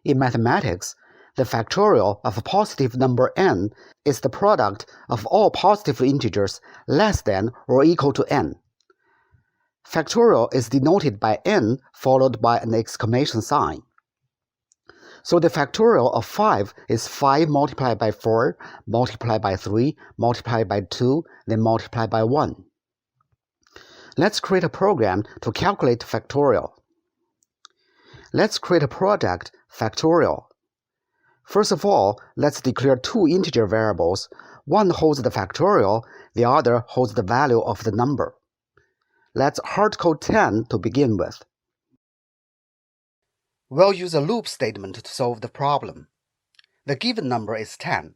In mathematics, the factorial of a positive number n is the product of all positive integers less than or equal to n. Factorial is denoted by n followed by an exclamation sign. So the factorial of 5 is 5 multiplied by 4, multiplied by 3, multiplied by 2, then multiplied by 1. Let's create a program to calculate factorial. Let's create a product factorial. First of all, let's declare two integer variables. One holds the factorial, the other holds the value of the number. Let's hardcode 10 to begin with. We'll use a loop statement to solve the problem. The given number is 10,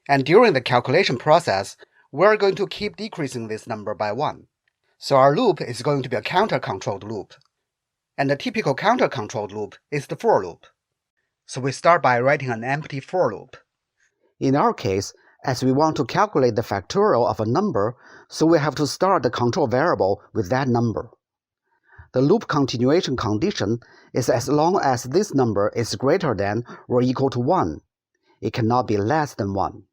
and during the calculation process, we're going to keep decreasing this number by 1. So our loop is going to be a counter-controlled loop. And the typical counter-controlled loop is the for loop. So we start by writing an empty for loop. In our case, as we want to calculate the factorial of a number, so we have to start the control variable with that number. The loop continuation condition is as long as this number is greater than or equal to 1. It cannot be less than 1.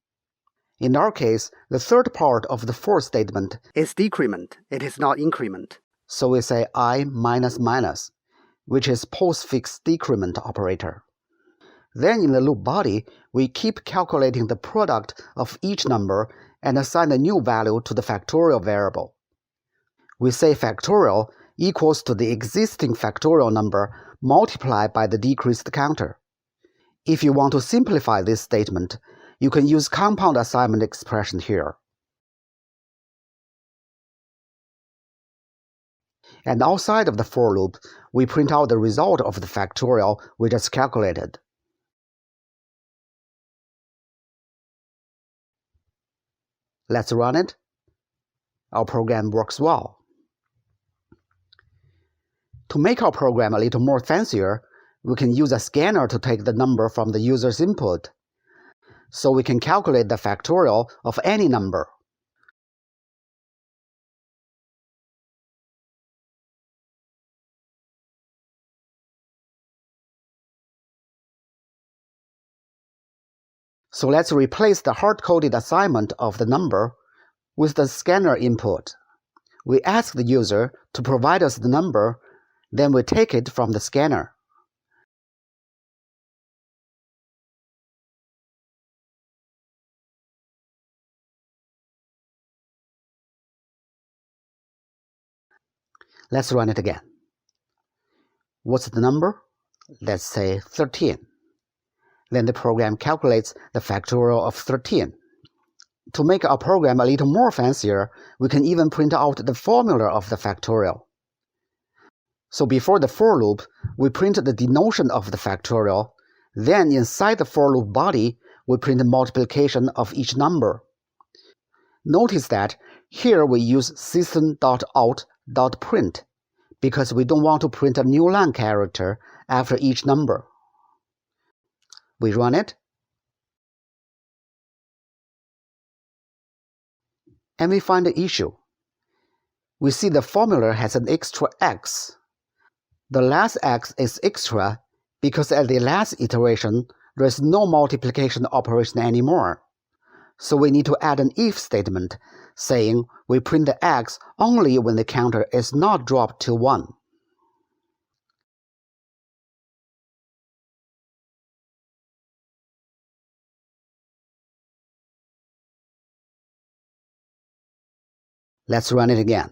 In our case, the third part of the for statement is decrement. It is not increment. So we say I minus minus, which is postfix decrement operator. Then in the loop body, we keep calculating the product of each number and assign a new value to the factorial variable. We say factorial equals to the existing factorial number multiplied by the decreased counter. If you want to simplify this statement, you can use compound assignment expression here. And outside of the for loop, we print out the result of the factorial we just calculated. Let's run it. Our program works well. To make our program a little more fancier, we can use a scanner to take the number from the user's input. So we can calculate the factorial of any number. So let's replace the hard-coded assignment of the number with the scanner input. We ask the user to provide us the number, then we take it from the scanner. Let's run it again. What's the number? Let's say 13. Then the program calculates the factorial of 13. To make our program a little more fancier, we can even print out the formula of the factorial. So before the for loop, we print the denotation of the factorial. Then inside the for loop body, we print the multiplication of each number. Notice that here we use system.out.print because we don't want to print a new line character after each number. We run it, and we find the issue. We see the formula has an extra x. The last x is extra because at the last iteration, there is no multiplication operation anymore. So we need to add an if statement saying we print the x only when the counter is not dropped to 1. Let's run it again.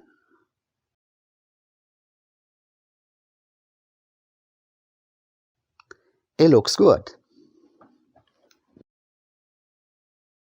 It looks good.